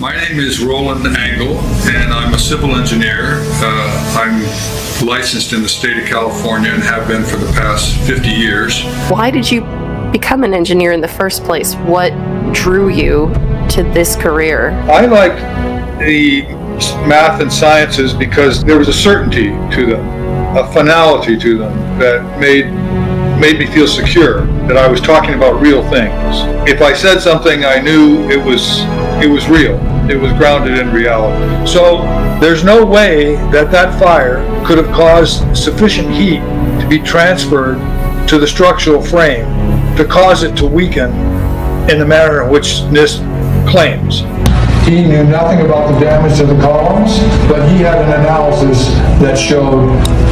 My name is Roland Angle, and I'm a civil engineer. I'm licensed in the state of California and have been for the past 50 years. Why did you become an engineer in the first place? What drew you to this career? I liked the math and sciences because there was a certainty to them, a finality to them that made me feel secure, that I was talking about real things. If I said something, I knew it was real. It was grounded in reality. So there's no way that fire could have caused sufficient heat to be transferred to the structural frame to cause it to weaken in the manner in which NIST claims. He knew nothing about the damage to the columns, but he had an analysis that showed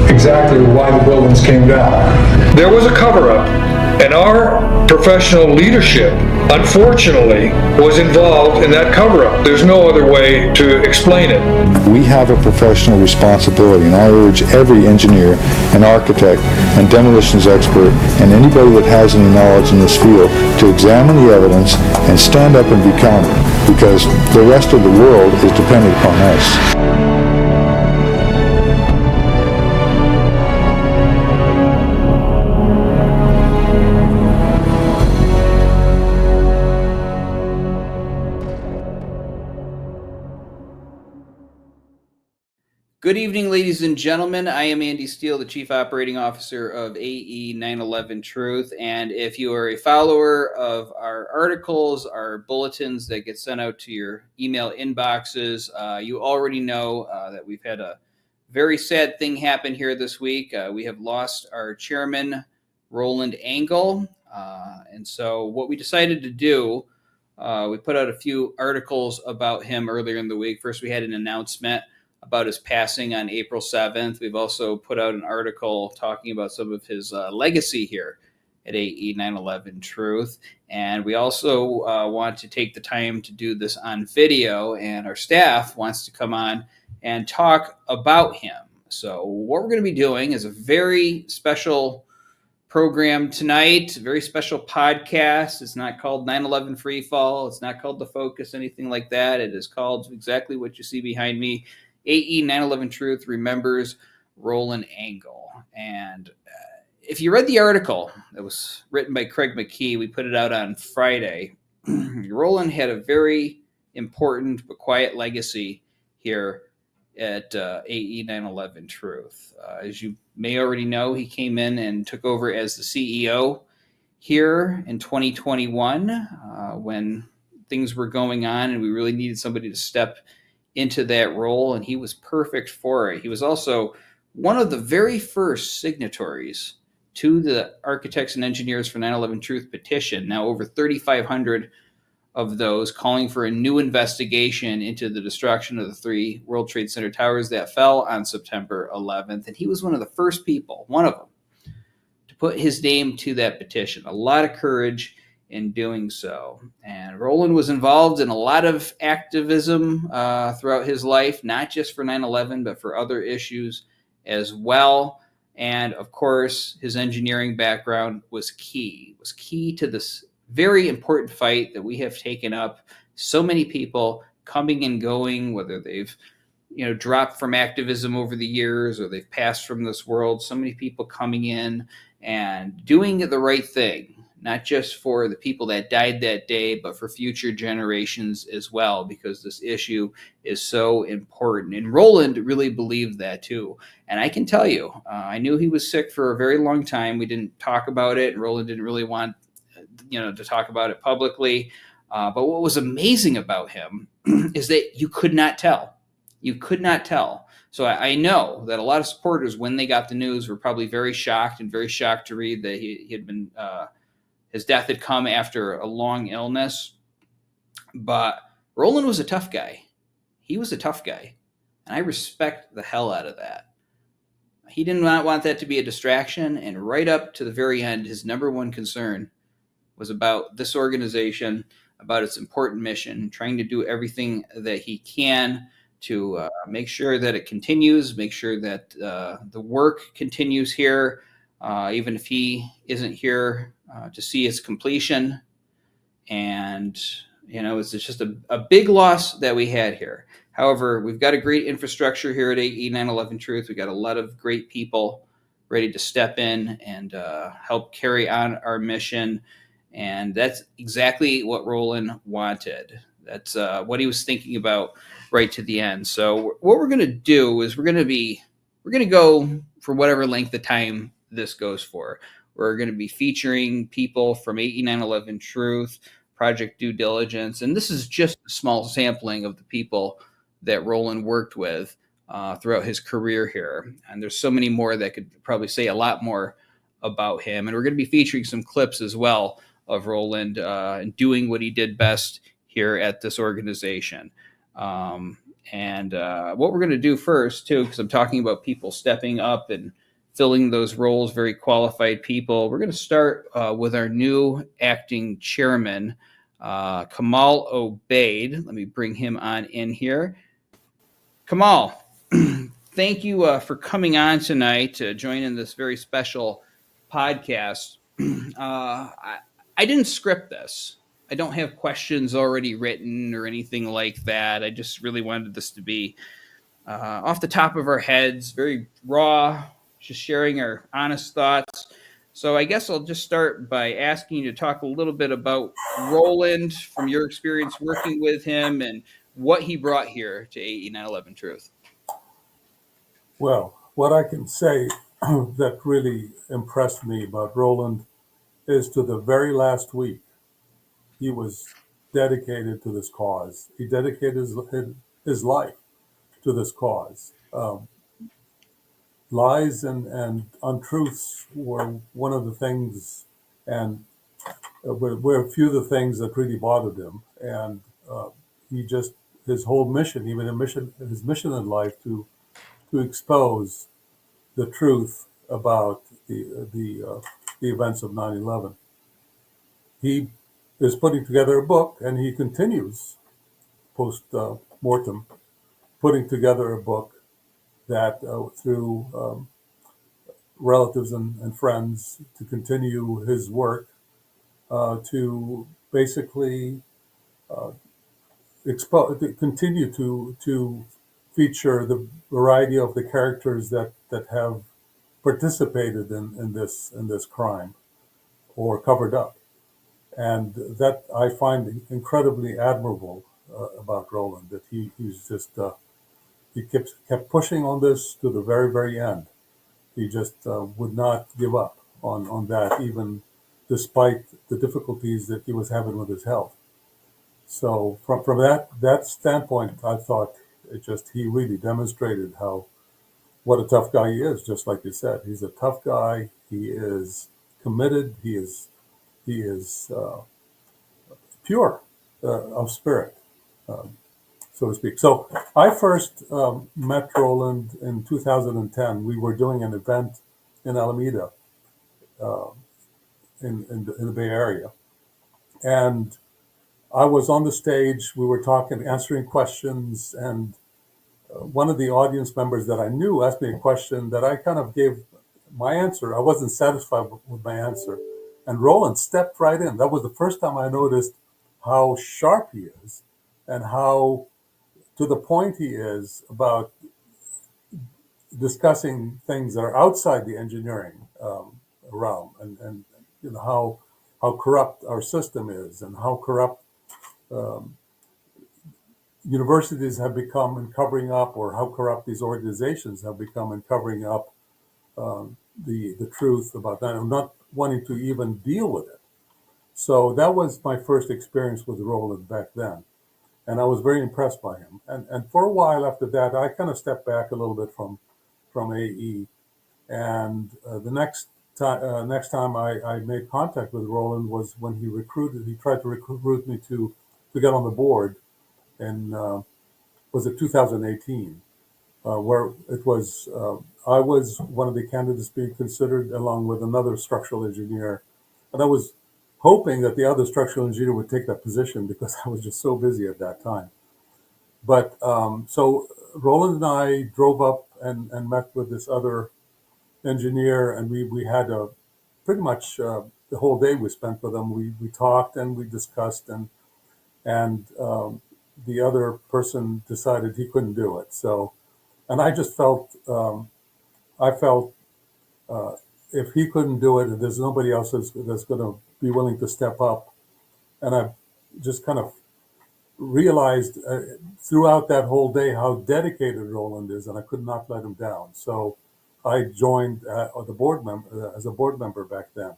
exactly why the buildings came down. There was a cover-up, and our professional leadership, unfortunately, was involved in that cover-up. There's no other way to explain it. We have a professional responsibility, and I urge every engineer and architect and demolitions expert and anybody that has any knowledge in this field to examine the evidence and stand up and be counted, because the rest of the world is dependent upon us. Good evening, ladies and gentlemen. I am Andy Steele, the Chief Operating Officer of AE911Truth. And if you are a follower of our articles, our bulletins that get sent out to your email inboxes, you already know that we've had a very sad thing happen here this week. We have lost our chairman, Roland Angle. And so what we decided to do, we put out a few articles about him earlier in the week. First, we had an announcement about his passing on April 7th. We've also put out an article talking about some of his legacy here at AE911Truth. And we also want to take the time to do this on video, and our staff wants to come on and talk about him. So what we're going to be doing is a very special program tonight, a very special podcast. It's not called 9/11 Free Fall. It's not called The Focus, anything like that. It is called exactly what you see behind me. AE911Truth remembers Roland Angle. And if you read the article that was written by Craig McKee, we put it out on Friday. Roland had a very important but quiet legacy here at AE911Truth. As you may already know, he came in and took over as the CEO here in 2021 when things were going on and we really needed somebody to step into that role, and he was perfect for it. He was also one of the very first signatories to the Architects and Engineers for 9/11 Truth petition. Now over 3,500 of those calling for a new investigation into the destruction of the 3 World Trade Center towers that fell on September 11th. And he was one of the first people, one of them, to put his name to that petition. A lot of courage in doing so. And Roland was involved in a lot of activism throughout his life, not just for 9/11, but for other issues as well. And of course, his engineering background was key to this very important fight that we have taken up. So many people coming and going, whether they've dropped from activism over the years or they've passed from this world. So many people coming in and doing the right thing, not just for the people that died that day, but for future generations as well, because this issue is so important. And Roland really believed that too. And I can tell you, I knew he was sick for a very long time. We didn't talk about it, and Roland didn't really want to talk about it publicly. But what was amazing about him is that you could not tell. You could not tell. So I know that a lot of supporters, when they got the news, were probably very shocked to read that he had been his death had come after a long illness. But Roland was a tough guy. He was a tough guy. And I respect the hell out of that. He did not want that to be a distraction. And right up to the very end, his number one concern was about this organization, about its important mission, trying to do everything that he can to make sure that it continues, make sure that the work continues here, even if he isn't here to see its completion. And It's just a big loss that we had here. However, we've got a great infrastructure here at AE911Truth. We've got a lot of great people ready to step in and help carry on our mission. And that's exactly what Roland wanted. That's what he was thinking about right to the end. So what we're going to do is we're going to go for whatever length of time this goes for. We're going to be featuring people from AE911Truth, Project Due Diligence, and this is just a small sampling of the people that Roland worked with throughout his career here. And there's so many more that could probably say a lot more about him. And we're going to be featuring some clips as well of Roland doing what he did best here at this organization. And what we're going to do first, too, because I'm talking about people stepping up and filling those roles, very qualified people. We're going to start with our new acting chairman, Kamal Obeid. Let me bring him on in here. Kamal, thank you for coming on tonight to join in this very special podcast. I didn't script this. I don't have questions already written or anything like that. I just really wanted this to be off the top of our heads, very raw, just sharing our honest thoughts. So I guess I'll just start by asking you to talk a little bit about Roland from your experience working with him and what he brought here to AE911Truth. Well, what I can say that really impressed me about Roland is to the very last week, he was dedicated to this cause. He dedicated his life to this cause. Lies and untruths were one of the things, and were a few of the things that really bothered him. And his whole mission, his mission in life to expose the truth about the events of 9/11. He is putting together a book, and he continues post mortem putting together a book that through relatives and friends to continue his work to basically continue to feature the variety of the characters that have participated in this crime or covered up. And that I find incredibly admirable about Roland, that he's just he kept pushing on this to the very, very end. He just would not give up on that, even despite the difficulties that he was having with his health. So from that standpoint, I thought he really demonstrated what a tough guy he is. Just like you said, he's a tough guy. He is committed. He is pure of spirit, so to speak. So I first met Roland in 2010. We were doing an event in Alameda, in the Bay Area, and I was on the stage. We were talking, answering questions, and one of the audience members that I knew asked me a question that I kind of gave my answer. I wasn't satisfied with my answer, and Roland stepped right in. That was the first time I noticed how sharp he is and how to the point he is about discussing things that are outside the engineering realm, and how corrupt our system is, and how corrupt universities have become in covering up, or how corrupt these organizations have become in covering up the truth about that, and not wanting to even deal with it. So that was my first experience with Roland back then, and I was very impressed by him. And for a while after that, I kind of stepped back a little bit from AE, and the next time I made contact with Roland was when he tried to recruit me to get on the board in was it 2018, where it was I was one of the candidates being considered along with another structural engineer, and I was hoping that the other structural engineer would take that position because I was just so busy at that time. But so Roland and I drove up and met with this other engineer, and we had pretty much the whole day we spent with him. We talked and we discussed, and and the other person decided he couldn't do it. So, and I just felt, I felt if he couldn't do it, and there's nobody else that's going to be willing to step up. And I just kind of realized throughout that whole day how dedicated Roland is, and I could not let him down. So I joined the board member as a board member back then.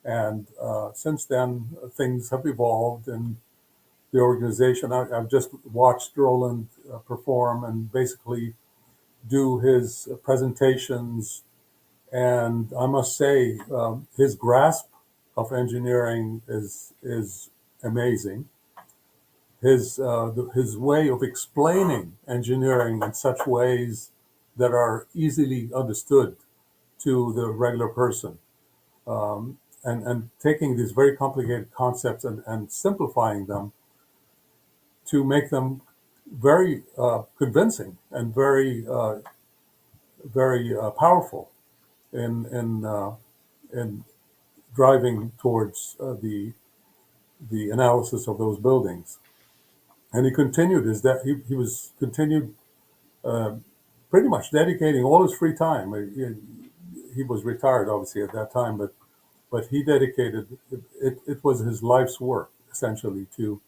And since then, things have evolved in the organization. I've just watched Roland perform and basically do his presentations. And I must say, his grasp of engineering is amazing. His way of explaining engineering in such ways that are easily understood to the regular person, and taking these very complicated concepts and simplifying them to make them very convincing and very powerful in driving towards the analysis of those buildings. And he continued he was continued pretty much dedicating all his free time. He was retired obviously at that time, but he dedicated it was his life's work essentially to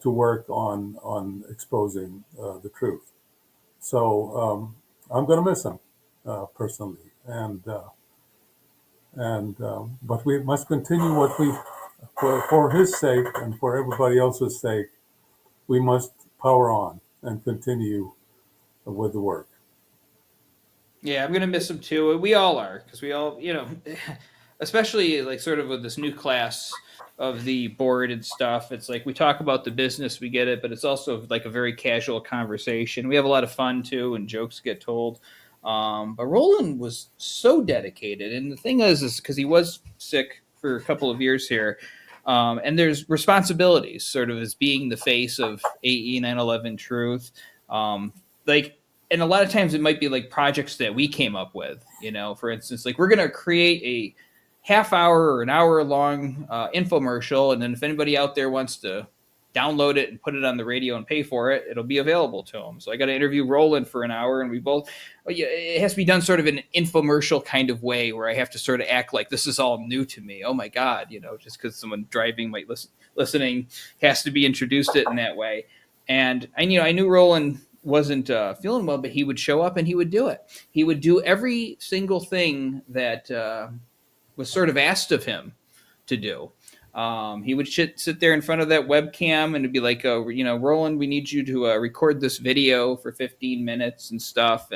work on exposing the truth. So I'm going to miss him personally, but we must continue what we for his sake and for everybody else's sake. We must power on and continue with the work. Yeah, I'm gonna miss him too. We all are, because we all, especially like sort of with this new class of the board and stuff. It's like we talk about the business, we get it, but it's also like a very casual conversation. We have a lot of fun too, and jokes get told. But Roland was so dedicated, and the thing is because he was sick for a couple of years here, and there's responsibilities, sort of as being the face of AE911Truth, like. And a lot of times it might be like projects that we came up with, for instance, like we're going to create a half hour or an hour long infomercial. And then if anybody out there wants to download it and put it on the radio and pay for it, it'll be available to them. So I got to interview Roland for an hour, and it has to be done sort of in an infomercial kind of way where I have to sort of act like this is all new to me. Oh my God, just because someone driving might listening has to be introduced it in that way. And I knew Roland wasn't feeling well, but he would show up and he would do it. He would do every single thing that was sort of asked of him to do. He would sit there in front of that webcam and it'd be like, Roland, we need you to record this video for 15 minutes and stuff.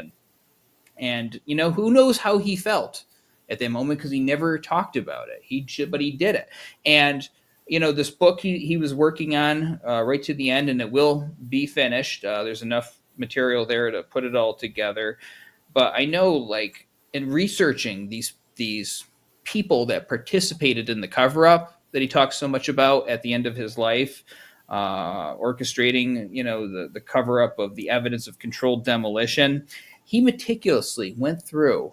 And who knows how he felt at that moment, because he never talked about it. But he did it. And this book he was working on right to the end, and it will be finished. There's enough material there to put it all together. But I know, like, in researching these people that participated in the cover-up that he talks so much about at the end of his life, orchestrating, the cover-up of the evidence of controlled demolition, he meticulously went through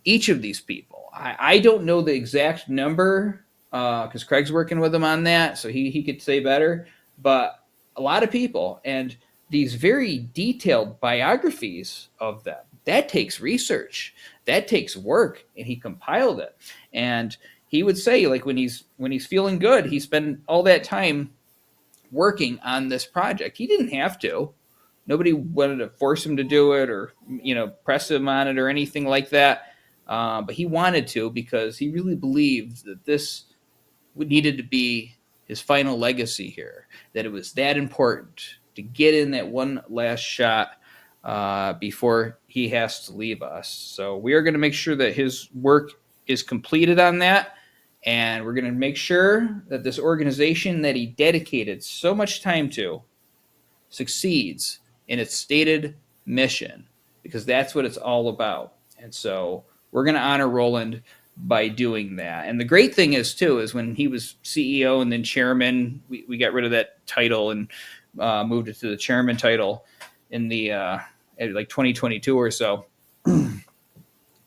each of these people. I don't know the exact number, because Craig's working with him on that, so he could say better, but a lot of people, and these very detailed biographies of them, that takes research, that takes work, and he compiled it. And he would say, like, when he's feeling good, he spent all that time working on this project. He didn't have to. Nobody wanted to force him to do it or press him on it or anything like that, but he wanted to, because he really believed that this needed to be his final legacy here, that it was that important to get in that one last shot before he has to leave us. So we are going to make sure that his work is completed on that, and we're going to make sure that this organization that he dedicated so much time to succeeds in its stated mission, because that's what it's all about. And so we're going to honor Roland by doing that. And the great thing is when he was CEO and then chairman, we got rid of that title and moved it to the chairman title in the like 2022 or so.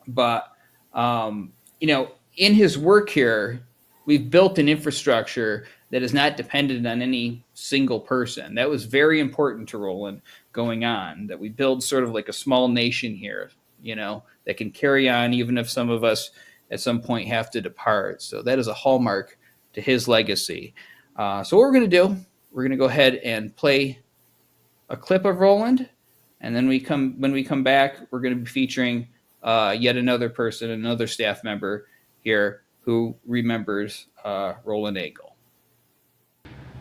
But in his work here, we've built an infrastructure that is not dependent on any single person. That was very important to Roland going on, that we build sort of like a small nation here, that can carry on even if some of us at some point have to depart. So that is a hallmark to his legacy. So what we're going to do, we're going to go ahead and play a clip of Roland, and then when we come back, we're going to be featuring yet another person, another staff member here who remembers Roland Angle.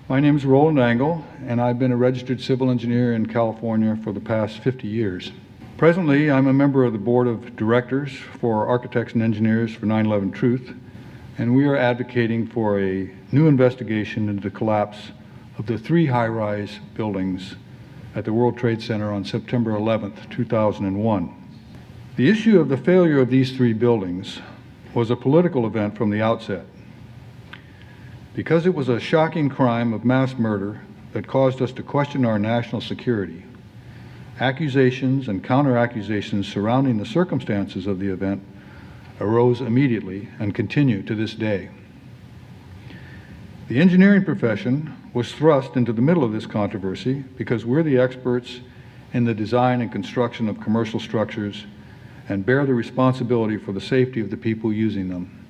My name is Roland Angle, and I've been a registered civil engineer in California for the past 50 years. Presently, I'm a member of the board of directors for Architects and Engineers for 911Truth, and we are advocating for a new investigation into the collapse of the 3 high-rise buildings at the World Trade Center on September 11th, 2001. The issue of the failure of these 3 buildings was a political event from the outset. Because it was a shocking crime of mass murder that caused us to question our national security, accusations and counter-accusations surrounding the circumstances of the event arose immediately and continue to this day. The engineering profession was thrust into the middle of this controversy because we're the experts in the design and construction of commercial structures and bear the responsibility for the safety of the people using them.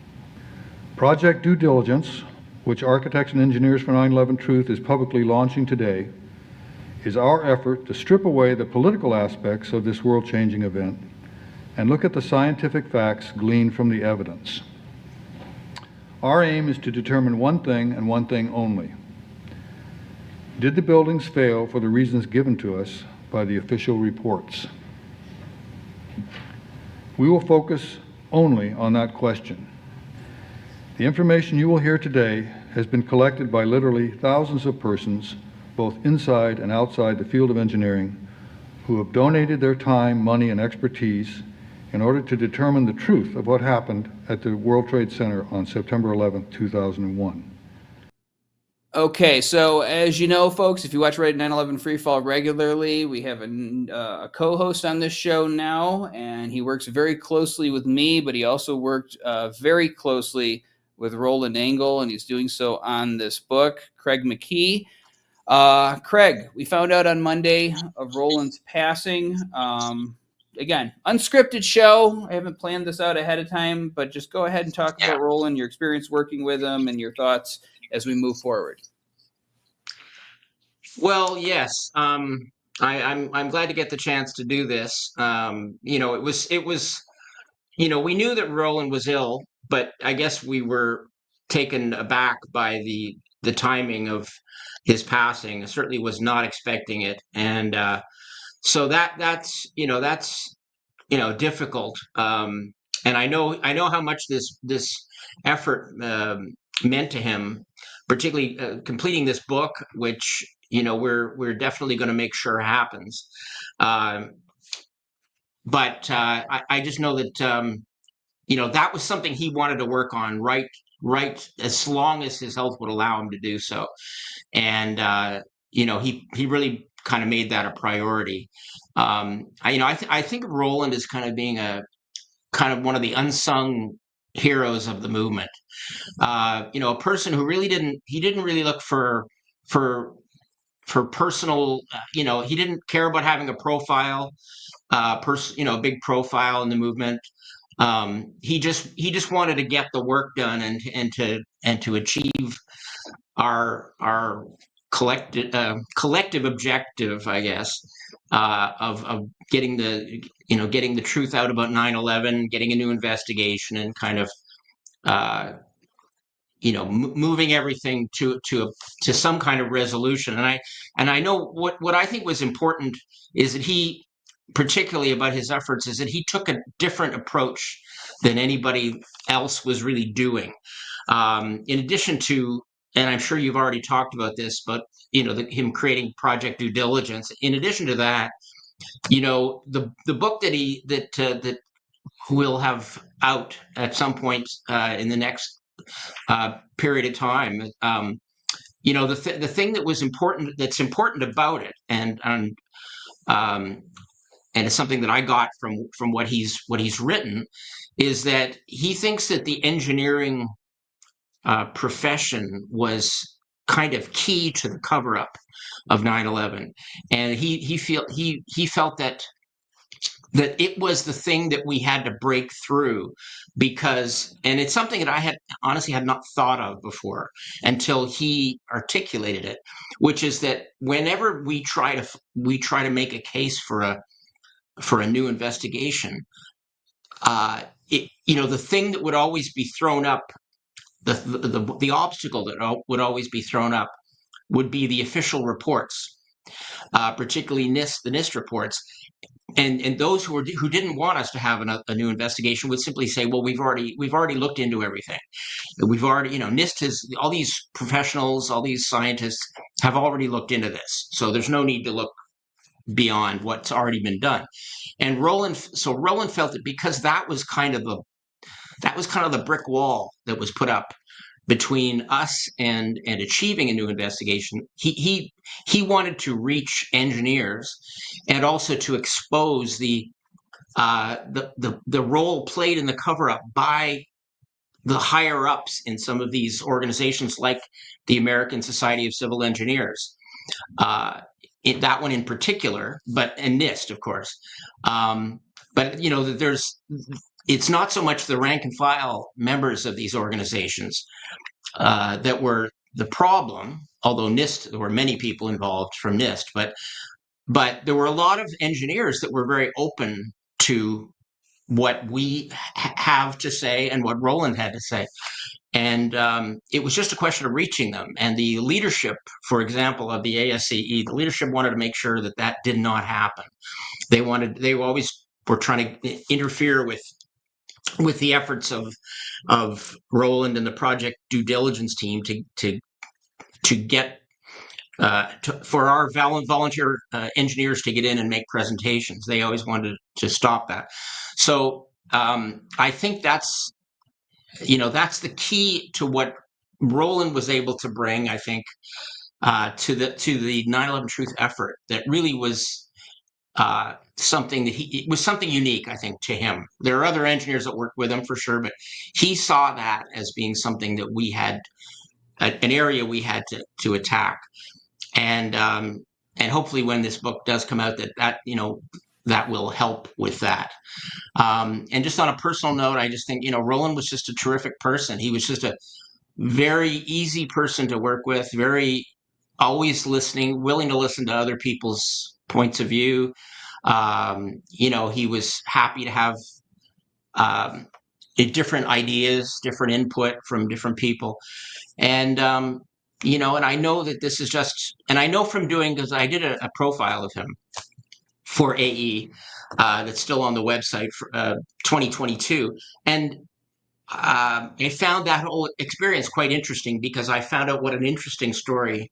Project Due Diligence, which Architects and Engineers for 911Truth is publicly launching today, is our effort to strip away the political aspects of this world-changing event and look at the scientific facts gleaned from the evidence. Our aim is to determine one thing and one thing only. Did the buildings fail for the reasons given to us by the official reports? We will focus only on that question. The information you will hear today has been collected by literally thousands of persons, both inside and outside the field of engineering, who have donated their time, money, and expertise in order to determine the truth of what happened at the World Trade Center on September 11, 2001. Okay, so as you know, folks, if you watch Reddit 9/11 Freefall regularly, we have a co-host on this show now, and he works very closely with me, but he also worked very closely with Roland Angle, and he's doing so on this book, Craig McKee. Craig, we found out on Monday of Roland's passing. Again, unscripted show. I haven't planned this out ahead of time, but just go ahead and talk about Roland, your experience working with him, and your thoughts as we move forward. Well, yes. I'm glad to get the chance to do this. It was we knew that Roland was ill, but I guess we were taken aback by the timing of his passing. I certainly was not expecting it, and so that's difficult. And I know how much this effort meant to him, particularly completing this book, which we're definitely going to make sure happens. But I just know that that was something he wanted to work on right as long as his health would allow him to do so, and he really kind of made that a priority. I think of Roland as kind of being a kind of one of the unsung heroes of the movement. A person who really didn't really look for personal. He didn't care about having a profile, a big profile in the movement. He just wanted to get the work done and to achieve our collective objective, I guess, of getting the truth out about 9/11, getting a new investigation, and kind of moving everything to some kind of resolution. And I know what I think was important is that he, particularly about his efforts, is that he took a different approach than anybody else was really doing. In addition to, and I'm sure you've already talked about this, but him creating Project Due Diligence. In addition to that, the book that we'll have out at some point in the next period of time. The thing that was that's important about it, and it's something that I got from what he's written, is that he thinks that the engineering profession was kind of key to the cover up of 9/11, and he felt that it was the thing that we had to break through, because, and it's something that I had honestly had not thought of before until he articulated it, which is that whenever we try to make a case for a new investigation, the thing that would always be thrown up, the obstacle that would always be thrown up would be the official reports, particularly the NIST reports. And those who didn't want us to have a new investigation would simply say, well, we've already looked into everything. We've already, NIST has, all these professionals, all these scientists have already looked into this. So there's no need to look beyond what's already been done. And Roland felt that because that was kind of the brick wall that was put up between us and achieving a new investigation, he wanted to reach engineers and also to expose the role played in the cover up by the higher ups in some of these organizations, like the American Society of Civil Engineers, that one in particular, and NIST, of course. But it's not so much the rank and file members of these organizations that were the problem, although NIST, there were many people involved from NIST, but there were a lot of engineers that were very open to what we have to say and what Roland had to say. And it was just a question of reaching them. And the leadership, for example, of the ASCE, the leadership wanted to make sure that did not happen. They always were trying to interfere with the efforts of Roland and the Project Due Diligence team to get for our volunteer engineers to get in and make presentations. They always wanted to stop that. So I think that's the key to what Roland was able to bring, I think, to the 9/11 Truth effort. That really was something it was something unique, I think, to him. There are other engineers that worked with him for sure, but he saw that as being something that we had, an area we had to attack. And hopefully when this book does come out, that will help with that. And just on a personal note, I just think, Roland was just a terrific person. He was just a very easy person to work with, very always listening, willing to listen to other people's points of view. He was happy to have different ideas, different input from different people. And, and I know that this is and I know from because I did a profile of him for AE that's still on the website for 2022. And I found that whole experience quite interesting, because I found out what an interesting story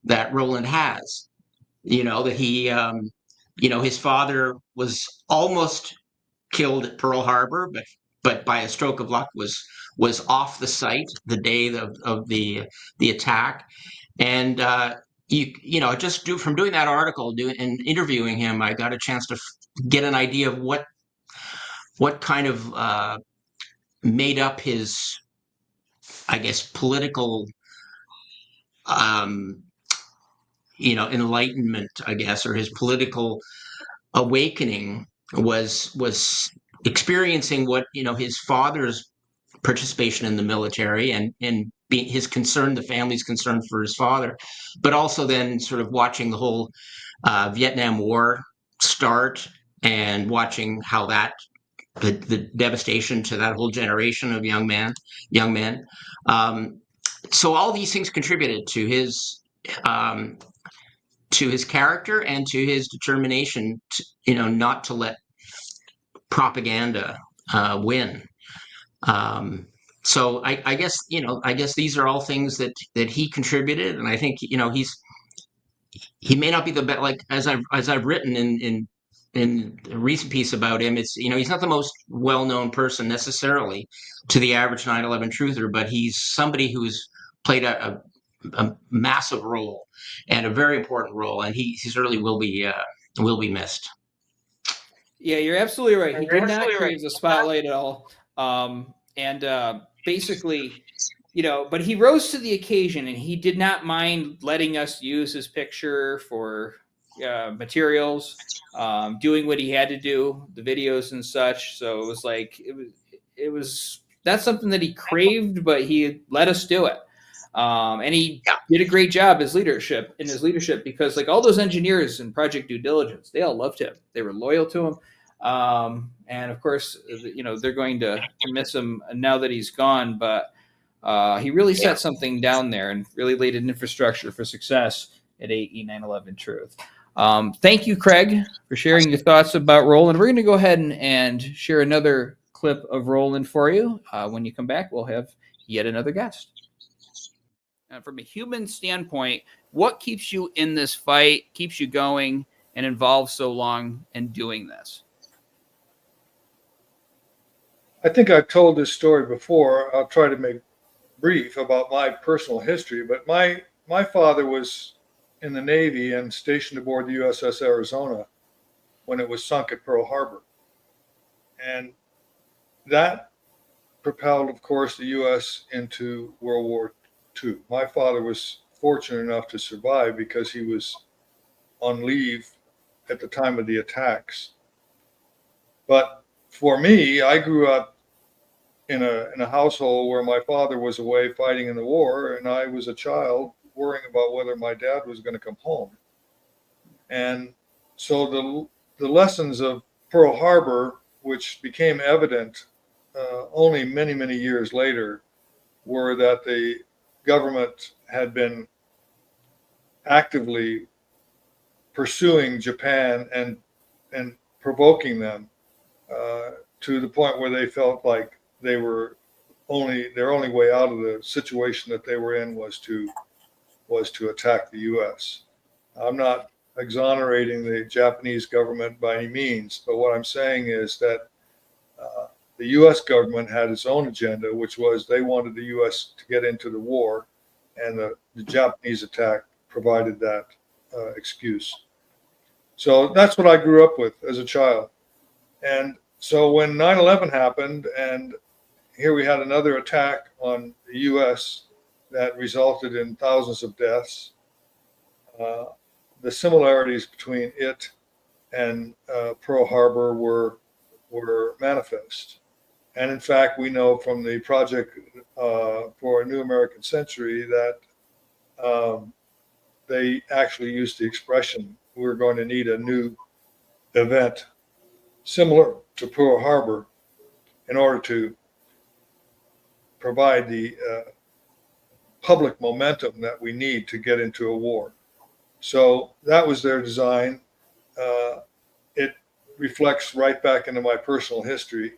that Roland has. That he, his father was almost killed at Pearl Harbor, but by a stroke of luck was off the site the day of the attack. And just from doing that article and interviewing him, I got a chance to get an idea of what kind of made up his, I guess, political enlightenment, I guess, or his political awakening was experiencing what his father's participation in the military and his concern, the family's concern for his father, but also then sort of watching the whole Vietnam War start and watching how the devastation to that whole generation of young men. So all these things contributed to his character and to his determination not to let propaganda win. So I guess these are all things that he contributed, and I think he may not be the best. Like as I've written in a recent piece about him, it's he's not the most well-known person necessarily to the average 9/11 truther, but he's somebody who's played a massive role and a very important role, and he certainly will be missed. Yeah, you're absolutely right. He did not crave the spotlight at all. And basically, but he rose to the occasion, and he did not mind letting us use his picture for materials, doing what he had to do, the videos and such. So it was like it was that's something that he craved, but he let us do it. And he did a great job in his leadership, because like all those engineers in Project Due Diligence, they all loved him. They were loyal to him. And of course, they're going to miss him now that he's gone, but he really set something down there and really laid an infrastructure for success at AE911Truth. Thank you, Craig, for sharing your thoughts about Roland. We're going to go ahead and share another clip of Roland for you. When you come back, we'll have yet another guest. From a human standpoint, what keeps you in this fight, keeps you going and involved so long in doing this? I think I've told this story before. I'll try to make brief about my personal history, but my father was in the Navy and stationed aboard the USS Arizona when it was sunk at Pearl Harbor. And that propelled, of course, the U.S. into World War II. My father was fortunate enough to survive because he was on leave at the time of the attacks. But for me, I grew up in a household where my father was away fighting in the war, and I was a child worrying about whether my dad was going to come home. And so the lessons of Pearl Harbor, which became evident only many, many years later, were that the government had been actively pursuing Japan and provoking them to the point where they felt like their only way out of the situation that they were in was to attack the U.S. I'm not exonerating the Japanese government by any means, but what I'm saying is that the U.S. government had its own agenda, which was they wanted the U.S. to get into the war, and the Japanese attack provided that excuse. So that's what I grew up with as a child. And so when 9/11 happened, and here we had another attack on the U.S. that resulted in thousands of deaths, the similarities between it and Pearl Harbor were manifest. And in fact, we know from the Project for a New American Century that they actually used the expression, we're going to need a new event similar to Pearl Harbor in order to provide the public momentum that we need to get into a war. So that was their design. It reflects right back into my personal history.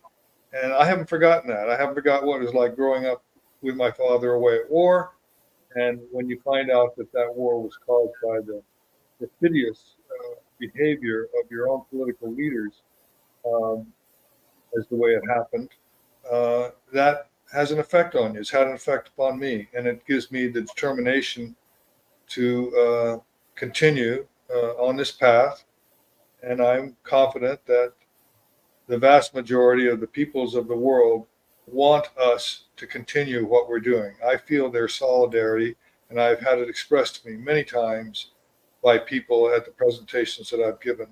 And I haven't forgotten that. I haven't forgotten what it was like growing up with my father away at war. And when you find out that that war was caused by the perfidious behavior of your own political leaders, as the way it happened, that has an effect on you. It's had an effect upon me. And it gives me the determination to continue on this path. And I'm confident that the vast majority of the peoples of the world want us to continue what we're doing. I feel their solidarity, and I've had it expressed to me many times by people at the presentations that I've given.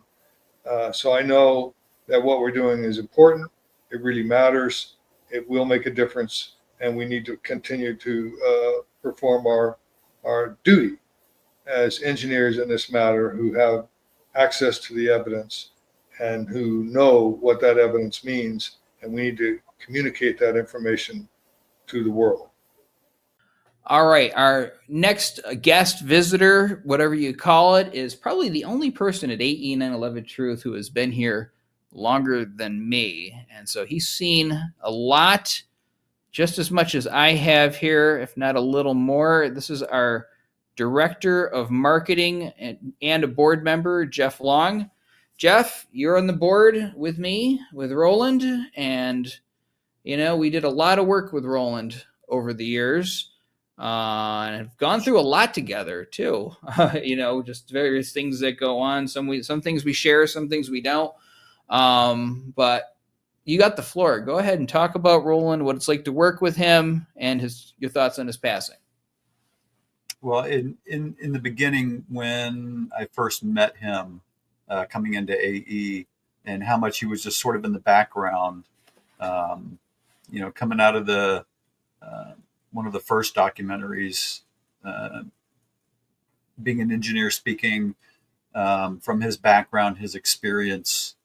So I know that what we're doing is important. It really matters. It will make a difference, and we need to continue to perform our duty as engineers in this matter who have access to the evidence and who know what that evidence means, and we need to communicate that information to the world. All right, our next guest visitor, whatever you call it, is probably the only person at AE911Truth who has been here longer than me. And so he's seen a lot, just as much as I have here, if not a little more. This is our Director of Marketing and a board member, Jeff Long. Jeff, you're on the board with me, with Roland, and, we did a lot of work with Roland over the years, and have gone through a lot together too. Just various things that go on. Some things we share, some things we don't. But you got the floor. Go ahead and talk about Roland, what it's like to work with him, and your thoughts on his passing. Well, in the beginning, when I first met him coming into AE, and how much he was just sort of in the background, coming out of the one of the first documentaries, being an engineer speaking from his background, his experience,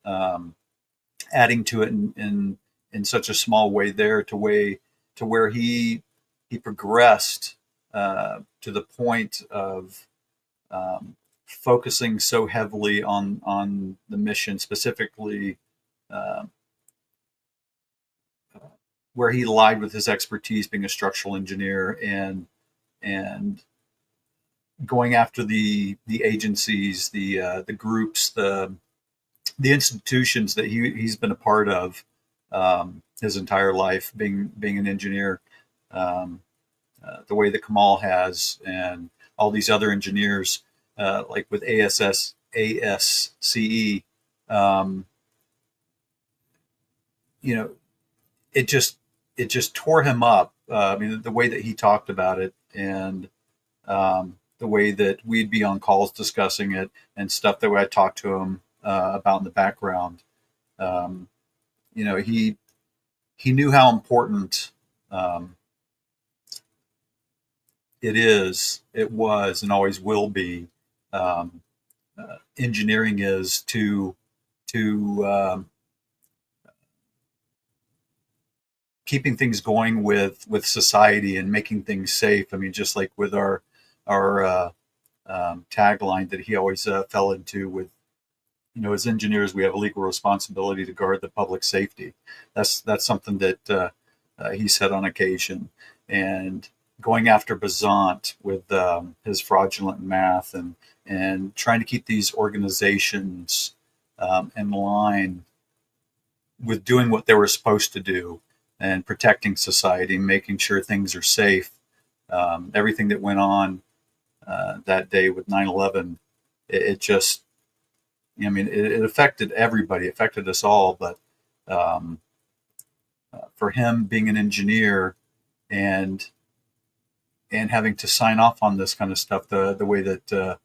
adding to it in such a small way there to where he progressed to the point of focusing so heavily on the mission, specifically where he lied with his expertise being a structural engineer, and going after the agencies, the groups, the institutions that he's been a part of his entire life, being an engineer, the way that Kamal has, and all these other engineers, like with ASCE, it just tore him up. I mean, the way that he talked about it, and the way that we'd be on calls discussing it, and stuff that I talked to him about in the background. He knew how important it was, and always will be. Engineering is to keeping things going with society and making things safe. I mean, just like with our tagline that he always fell into with, as engineers, we have a legal responsibility to guard the public safety. That's something that he said on occasion. And going after Bazant with his fraudulent math, and trying to keep these organizations in line with doing what they were supposed to do, and protecting society, making sure things are safe. Everything that went on that day with 9/11, it just, it affected everybody, affected us all. But for him being an engineer and having to sign off on this kind of stuff the way that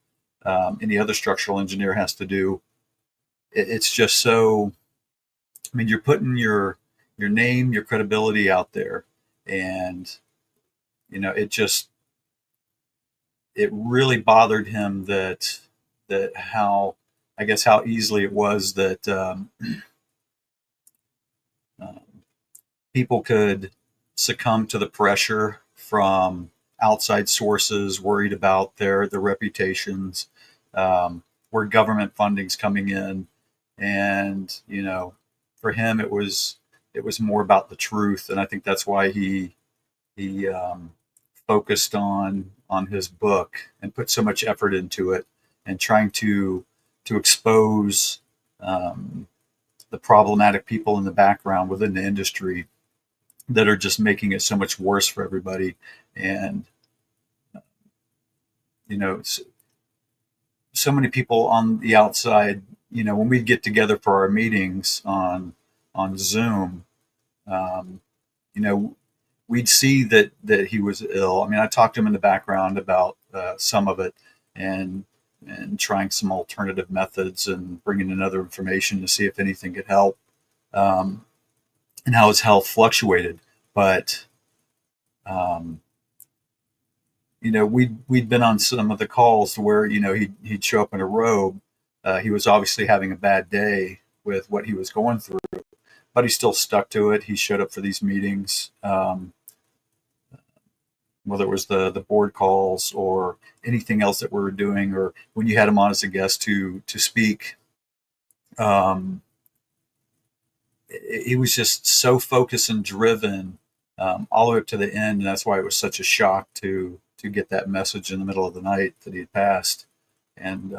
any other structural engineer has to do, it's just so, you're putting your name, your credibility out there, and it really bothered him that how easily it was that people could succumb to the pressure from outside sources, worried about their reputations, where government funding's coming in, and for him it was more about the truth. And I think that's why he focused on his book and put so much effort into it, and trying to expose the problematic people in the background within the industry that are just making it so much worse for everybody. And so many people on the outside, when we get together for our meetings on Zoom, we'd see that he was ill. I mean, I talked to him in the background about some of it, and trying some alternative methods, and bringing in other information to see if anything could help, and how his health fluctuated. But we'd been on some of the calls where he'd show up in a robe. He was obviously having a bad day with what he was going through, but he still stuck to it. He showed up for these meetings, whether it was the board calls or anything else that we were doing, or when you had him on as a guest to speak. He was just so focused and driven all the way up to the end, and that's why it was such a shock to get that message in the middle of the night that he had passed. And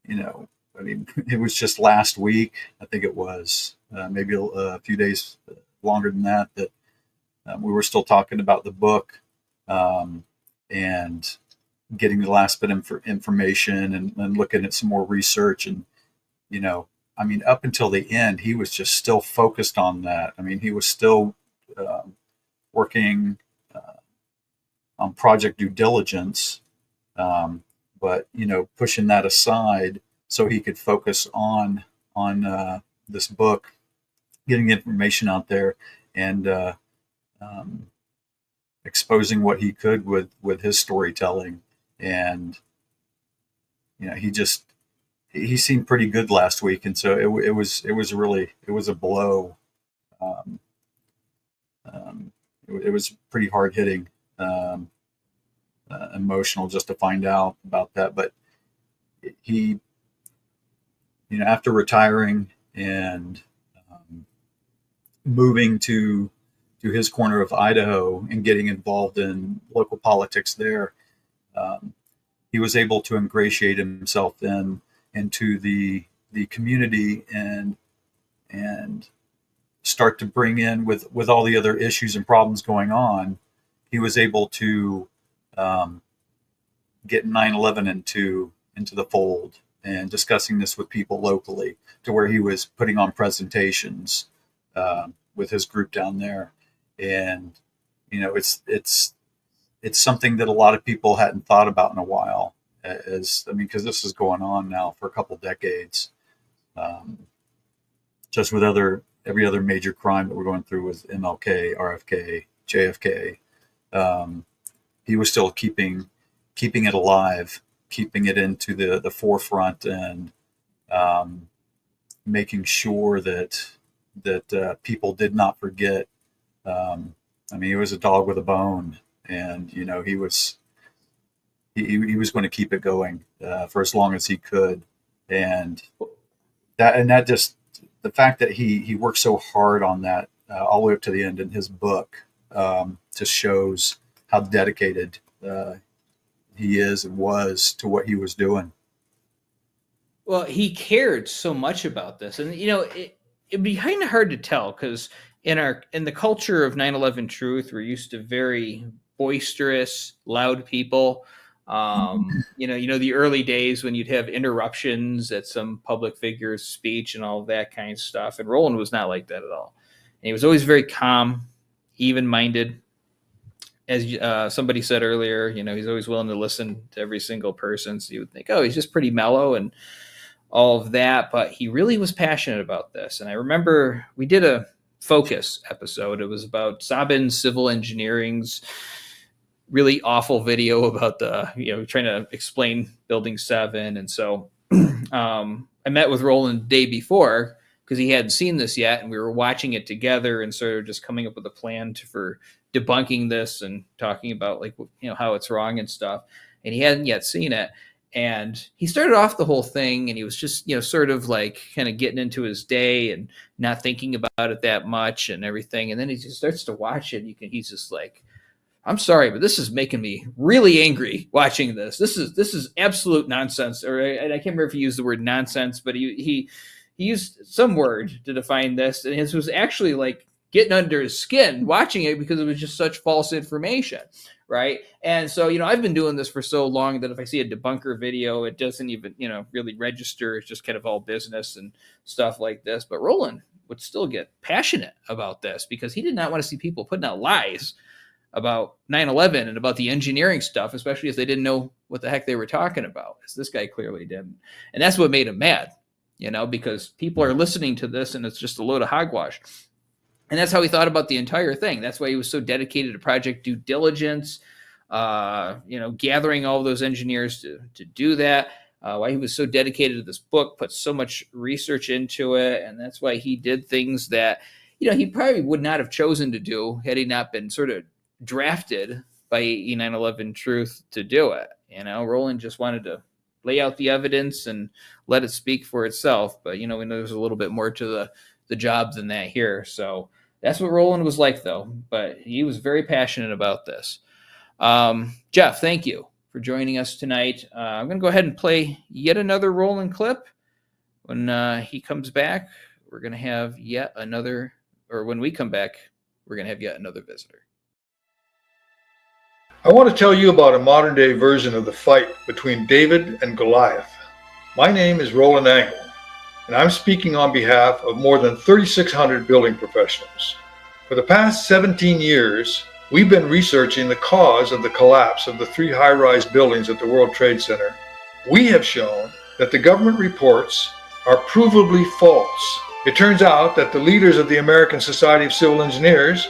it was just last week, I think it was, maybe a few days longer than that we were still talking about the book, and getting the last bit of information, and looking at some more research. And I mean, up until the end, he was just still focused on that. I mean, he was still working on Project Due Diligence, but pushing that aside so he could focus on this book, getting information out there, and exposing what he could with his storytelling. And he seemed pretty good last week, and so it was a blow. Um, it was pretty hard hitting, emotional just to find out about that. But he, after retiring and moving to his corner of Idaho and getting involved in local politics there, he was able to ingratiate himself into the community and start to bring in with all the other issues and problems going on. He was able to get 9/11 into the fold and discussing this with people locally, to where he was putting on presentations with his group down there. And it's something that a lot of people hadn't thought about in a while, because this is going on now for a couple decades, just with every other major crime that we're going through with MLK, RFK, JFK. He was still keeping it alive, keeping it into the forefront, and making sure that people did not forget. I mean, he was a dog with a bone, and he was going to keep it going for as long as he could. And that just, the fact that he worked so hard on that all the way up to the end in his book, just shows how dedicated he is and was to what he was doing. Well, he cared so much about this, and it'd be kind of hard to tell, because in the culture of 9/11 Truth, we're used to very boisterous, loud people. The early days when you'd have interruptions at some public figure's speech and all of that kind of stuff. And Roland was not like that at all. And he was always very calm, even-minded. As somebody said earlier, he's always willing to listen to every single person. So you would think, oh, he's just pretty mellow and all of that. But he really was passionate about this. And I remember we did a focus episode. It was about Sabin Civil Engineering's really awful video about trying to explain Building 7. And so I met with Roland the day before, because he hadn't seen this yet, and we were watching it together and sort of just coming up with a plan for debunking this and talking about how it's wrong and stuff. And he hadn't yet seen it. And he started off the whole thing, and he was just, sort of kind of getting into his day and not thinking about it that much and everything. And then he just starts to watch it. He's just like, I'm sorry, but this is making me really angry watching this. This is absolute nonsense. Or I can't remember if he used the word nonsense, but he used some word to define this. And it was actually getting under his skin watching it, because it was just such false information. Right. And so, I've been doing this for so long that if I see a debunker video, it doesn't even, really register. It's just kind of all business and stuff like this. But Roland would still get passionate about this, because he did not want to see people putting out lies about 9/11 and about the engineering stuff, especially if they didn't know what the heck they were talking about, as this guy clearly didn't. And that's what made him mad, because people are listening to this and it's just a load of hogwash. And that's how he thought about the entire thing. That's why he was so dedicated to Project Due Diligence, gathering all of those engineers to do that. Why he was so dedicated to this book, put so much research into it. And that's why he did things that, he probably would not have chosen to do had he not been sort of drafted by AE911Truth to do it. Roland just wanted to lay out the evidence and let it speak for itself. But, we know there's a little bit more to the job than that here. So that's what Roland was like, though. But he was very passionate about this. Jeff, thank you for joining us tonight. I'm going to go ahead and play yet another Roland clip. When he comes back, we're going to have yet another, or when we come back, we're going to have yet another visitor. I want to tell you about a modern day version of the fight between David and Goliath. My name is Roland Angle, and I'm speaking on behalf of more than 3,600 building professionals. For the past 17 years, we've been researching the cause of the collapse of the 3 high-rise buildings at the World Trade Center. We have shown that the government reports are provably false. It turns out that the leaders of the American Society of Civil Engineers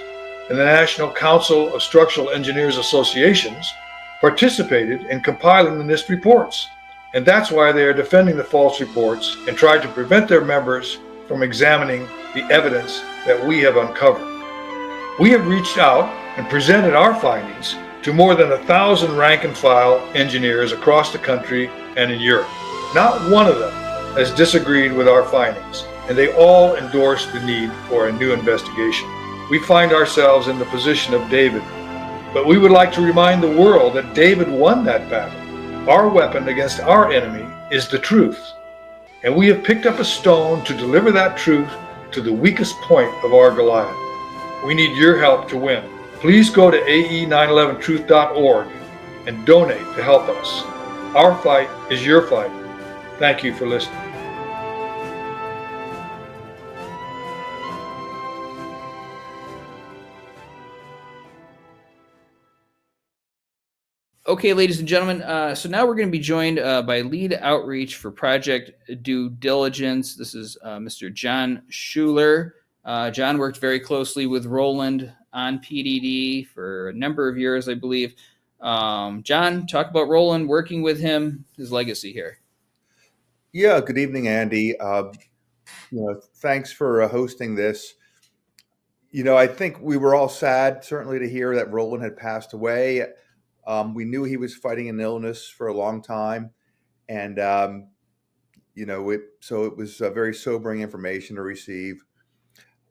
and the National Council of Structural Engineers Associations participated in compiling the NIST reports. And that's why they are defending the false reports and try to prevent their members from examining the evidence that we have uncovered. We have reached out and presented our findings to more than 1,000 rank and file engineers across the country and in Europe. Not one of them has disagreed with our findings, and they all endorse the need for a new investigation. We find ourselves in the position of David, but we would like to remind the world that David won that battle. Our weapon against our enemy is the truth, and we have picked up a stone to deliver that truth to the weakest point of our Goliath. We need your help to win. Please go to AE911Truth.org and donate to help us. Our fight is your fight. Thank you for listening. Okay, ladies and gentlemen, so now we're going to be joined by lead outreach for Project Due Diligence. This is Mr. John Schuler. John worked very closely with Roland on PDD for a number of years, I believe. John, talk about Roland, working with him, his legacy here. Yeah, good evening, Andy. Thanks for hosting this. I think we were all sad, certainly, to hear that Roland had passed away. We knew he was fighting an illness for a long time, and so it was very sobering information to receive.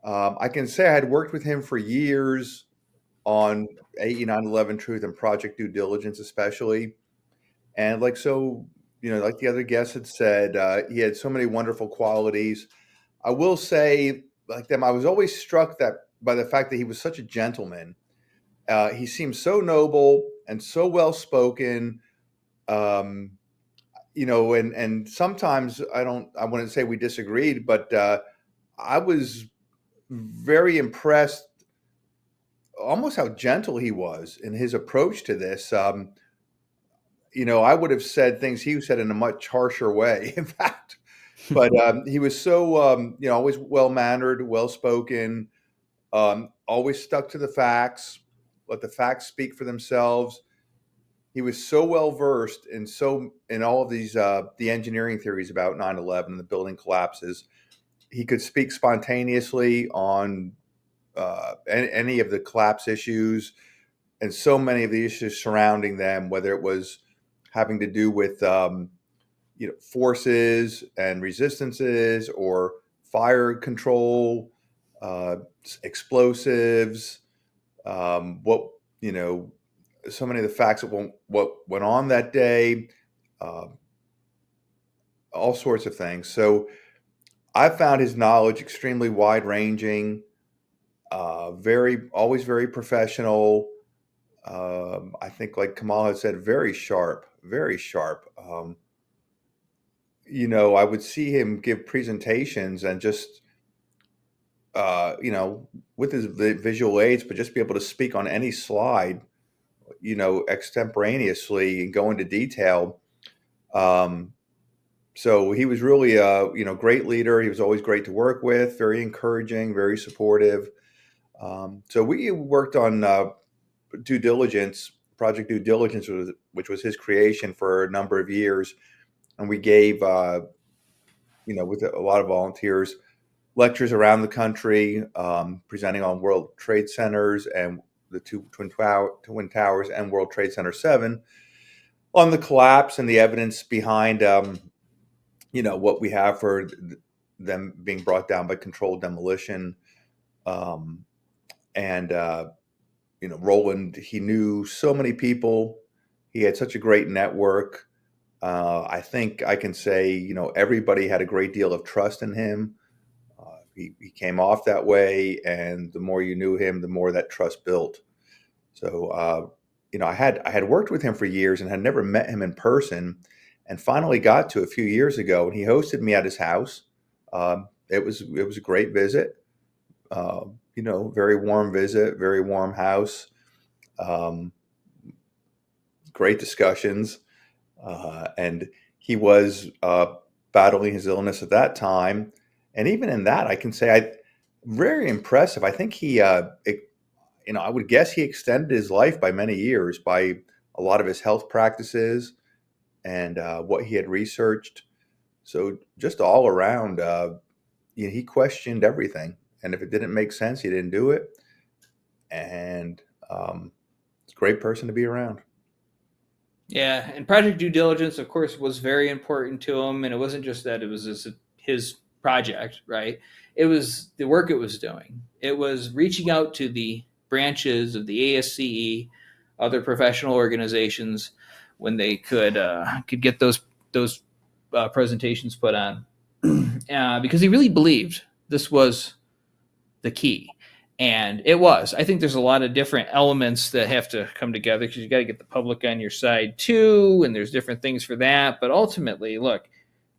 I can say I had worked with him for years on AE911Truth and Project Due Diligence, especially, and like the other guests had said, he had so many wonderful qualities. I will say, like them, I was always struck by the fact that he was such a gentleman. He seemed so noble and so well spoken, and sometimes I wouldn't say we disagreed, but I was very impressed, almost how gentle he was in his approach to this. I would have said things he said in a much harsher way, in fact, but he was so, always well-mannered, well-spoken, always stuck to the facts, let the facts speak for themselves. He was so well-versed in all of these, the engineering theories about 9/11 and the building collapses. He could speak spontaneously on any of the collapse issues and so many of the issues surrounding them, whether it was having to do with forces and resistances or fire control, explosives, so many of the facts of what went on that day, all sorts of things. So I found his knowledge extremely wide-ranging, always very professional. I think, like Kamal had said, very sharp, very sharp. I would see him give presentations and just, with his visual aids, but just be able to speak on any slide, extemporaneously and go into detail. So he was really a, great leader. He was always great to work with, very encouraging, very supportive. So we worked on Due Diligence, Project Due Diligence, which was his creation for a number of years. And we gave, with a lot of volunteers, lectures around the country, presenting on World Trade Centers and the two Twin Towers and World Trade Center 7 on the collapse and the evidence behind, what we have for them being brought down by controlled demolition. Roland, he knew so many people. He had such a great network. I think I can say, everybody had a great deal of trust in him. He came off that way, and the more you knew him, the more that trust built. So, I had worked with him for years and had never met him in person, and finally got to a few years ago, and he hosted me at his house. It was a great visit. Very warm visit, very warm house. Great discussions, and he was battling his illness at that time. And even in that, I can say very impressive. I think he, I would guess he extended his life by many years by a lot of his health practices and what he had researched. So just all around, he questioned everything. And if it didn't make sense, he didn't do it. And it's a great person to be around. Yeah, and Project Due Diligence, of course, was very important to him. And it wasn't just that it was his project, right? It was the work it was doing. It was reaching out to the branches of the ASCE, other professional organizations, when they could get those presentations put on, because he really believed this was the key. And it was. I think there's a lot of different elements that have to come together, because you got to get the public on your side too, and there's different things for that. But ultimately, look,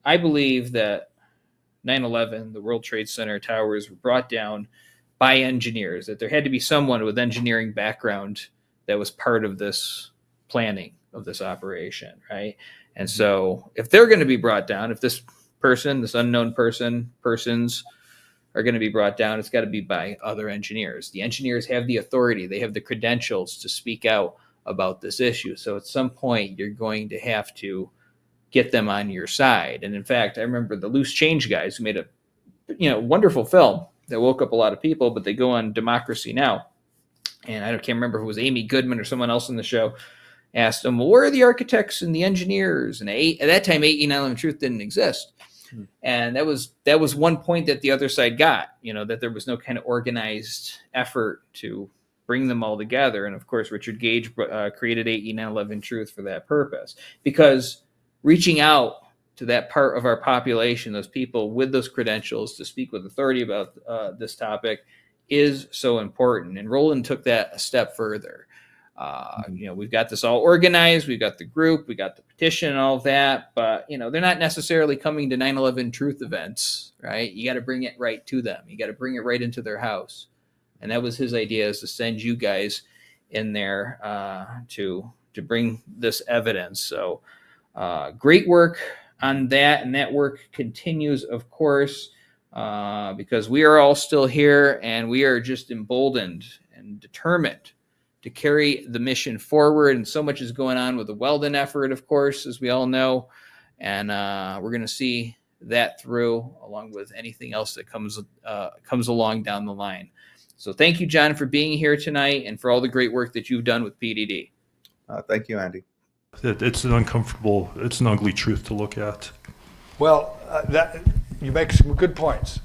I believe that 9/11, the World Trade Center towers, were brought down by engineers, that there had to be someone with engineering background that was part of this planning of this operation, right? And so if they're going to be brought down, if this unknown persons are going to be brought down, it's got to be by other engineers. The engineers have the authority, they have the credentials to speak out about this issue. So at some point, you're going to have to get them on your side. And in fact, I remember the Loose Change guys who made a wonderful film that woke up a lot of people, but they go on Democracy Now! And I can't remember if it was Amy Goodman or someone else in the show, asked them, well, where are the architects and the engineers? And at that time, AE911Truth didn't exist. And that was one point that the other side got, that there was no kind of organized effort to bring them all together. And of course, Richard Gage created AE911Truth for that purpose, because reaching out to that part of our population, those people with those credentials to speak with authority about this topic, is so important. And Roland took that a step further. We've got this all organized. We've got the group, we got the petition and all of that, but they're not necessarily coming to 9/11 Truth events, right? You got to bring it right to them. You got to bring it right into their house. And that was his idea, is to send you guys in there to bring this evidence. So great work on that. And that work continues, of course, because we are all still here, and we are just emboldened and determined to carry the mission forward. And so much is going on with the Weldon effort, of course, as we all know. And we're going to see that through, along with anything else that comes along down the line. So thank you, John, for being here tonight, and for all the great work that you've done with PDD. Thank you, Andy. It's an ugly truth to look at. Well, that you make some good points.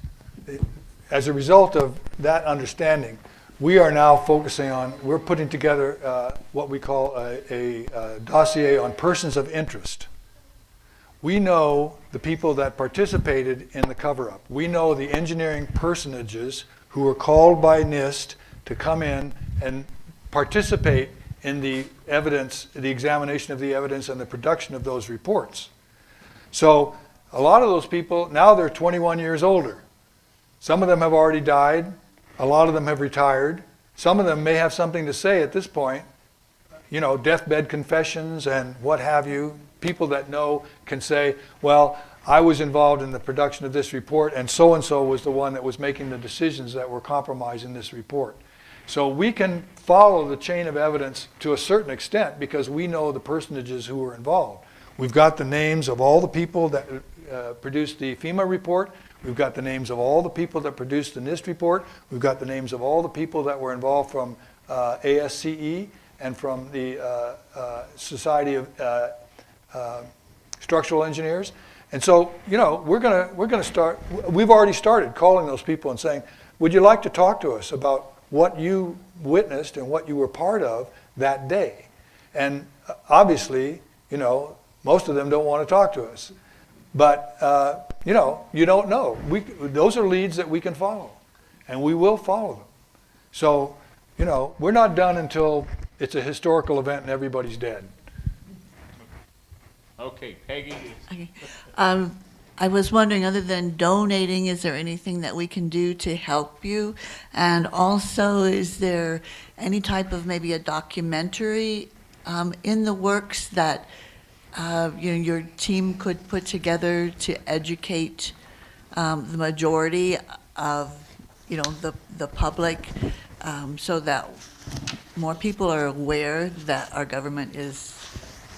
As a result of that understanding, we are now focusing on, we're putting together what we call a dossier on persons of interest. We know the people that participated in the cover-up. We know the engineering personages who were called by NIST to come in and participate in the evidence, the examination of the evidence and the production of those reports. So a lot of those people, now they're 21 years older. Some of them have already died. A lot of them have retired. Some of them may have something to say at this point, deathbed confessions and what have you. People that know can say, well, I was involved in the production of this report, and so was the one that was making the decisions that were compromising this report. So we can follow the chain of evidence to a certain extent because we know the personages who were involved. We've got the names of all the people that produced the FEMA report. We've got the names of all the people that produced the NIST report. We've got the names of all the people that were involved from ASCE and from the Society of Structural Engineers. And so, we're gonna start. We've already started calling those people and saying, "Would you like to talk to us about what you witnessed and what you were part of that day?" And obviously, most of them don't want to talk to us. But, you don't know. Those are leads that we can follow, and we will follow them. So, we're not done until it's a historical event and everybody's dead. Okay, Peggy. Okay. I was wondering, other than donating, is there anything that we can do to help you? And also, is there any type of maybe a documentary in the works that your team could put together to educate the majority of the public, so that more people are aware that our government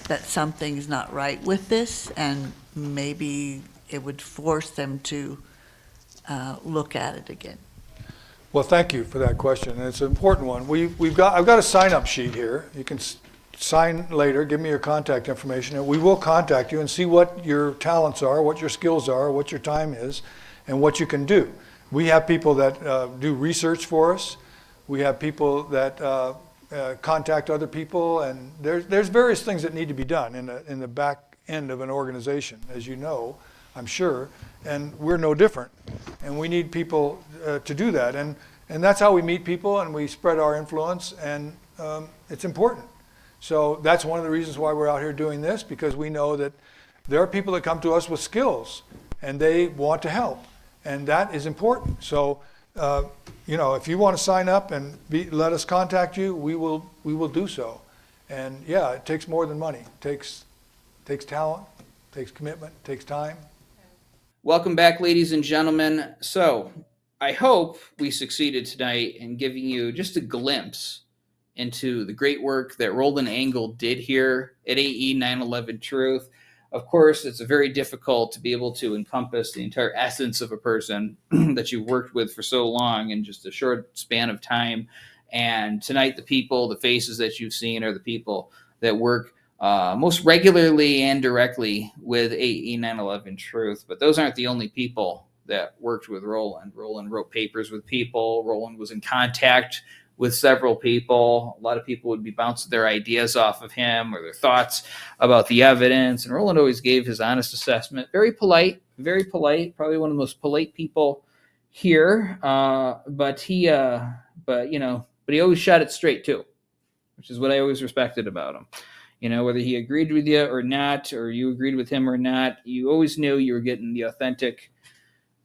that something's not right with this, and maybe it would force them to look at it again? Well, thank you for that question, and it's an important one. I've got a sign-up sheet here. You can sign later, give me your contact information, and we will contact you and see what your talents are, what your skills are, what your time is, and what you can do. We have people that do research for us. We have people that contact other people, and there's various things that need to be done in the back end of an organization, as you know, I'm sure, and we're no different. And we need people to do that, and that's how we meet people and we spread our influence, and it's important. So that's one of the reasons why we're out here doing this, because we know that there are people that come to us with skills and they want to help, and that is important. So if you want to sign up and let us contact you, we will do so. And yeah, it takes more than money. It takes talent, takes commitment, takes time. Welcome back, ladies and gentlemen. So I hope we succeeded tonight in giving you just a glimpse into the great work that Roland Angle did here at AE911Truth. Of course, it's very difficult to be able to encompass the entire essence of a person that you've worked with for so long in just a short span of time. And tonight, the faces that you've seen are the people that work most regularly and directly with AE911Truth. But those aren't the only people that worked with Roland. Roland wrote papers with people. Roland was in contact with several people. A lot of people would be bouncing their ideas off of him or their thoughts about the evidence. And Roland always gave his honest assessment. Very polite, probably one of the most polite people here. But he always shot it straight too, which is what I always respected about him. Whether he agreed with you or not, or you agreed with him or not, you always knew you were getting the authentic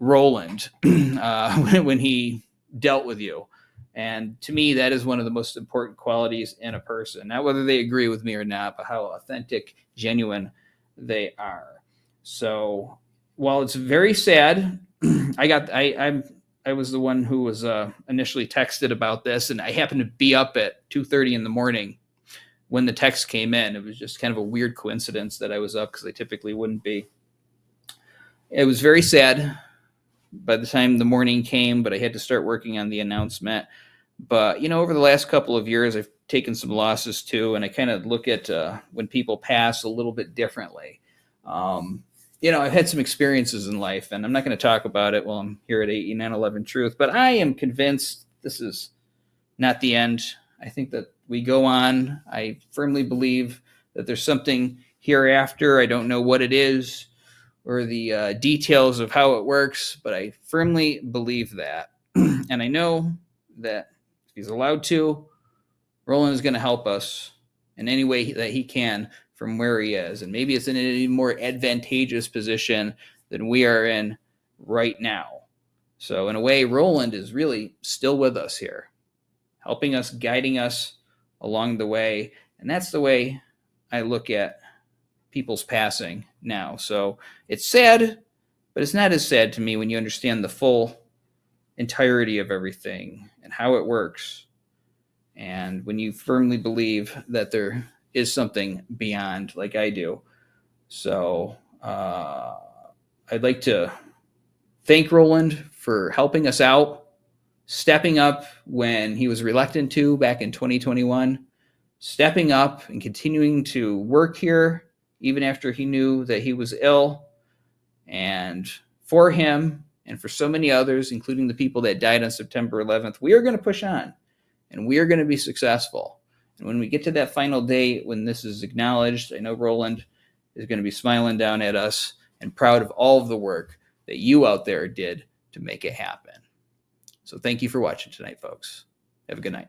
Roland when he dealt with you. And to me, that is one of the most important qualities in a person. Not whether they agree with me or not, but how authentic, genuine they are. So while it's very sad, I was the one who was initially texted about this, and I happened to be up at 2:30 in the morning when the text came in. It was just kind of a weird coincidence that I was up, because I typically wouldn't be. It was very sad by the time the morning came, but I had to start working on the announcement. But, over the last couple of years, I've taken some losses too, and I kind of look at when people pass a little bit differently. I've had some experiences in life, and I'm not going to talk about it while I'm here at AE911Truth, but I am convinced this is not the end. I think that we go on. I firmly believe that there's something hereafter. I don't know what it is or the details of how it works, but I firmly believe that. And I know that if he's allowed to, Roland is going to help us in any way that he can from where he is. And maybe it's in an even more advantageous position than we are in right now. So in a way, Roland is really still with us here, helping us, guiding us along the way. And that's the way I look at people's passing now. So it's sad, but it's not as sad to me when you understand the full entirety of everything and how it works. And when you firmly believe that there is something beyond, like I do. So I'd like to thank Roland for helping us out, stepping up when he was reluctant to back in 2021, stepping up and continuing to work here even after he knew that he was ill. And for him and for so many others, including the people that died on September 11th, we are going to push on and we are going to be successful. And when we get to that final day, when this is acknowledged, I know Roland is going to be smiling down at us and proud of all of the work that you out there did to make it happen. So thank you for watching tonight, folks. Have a good night.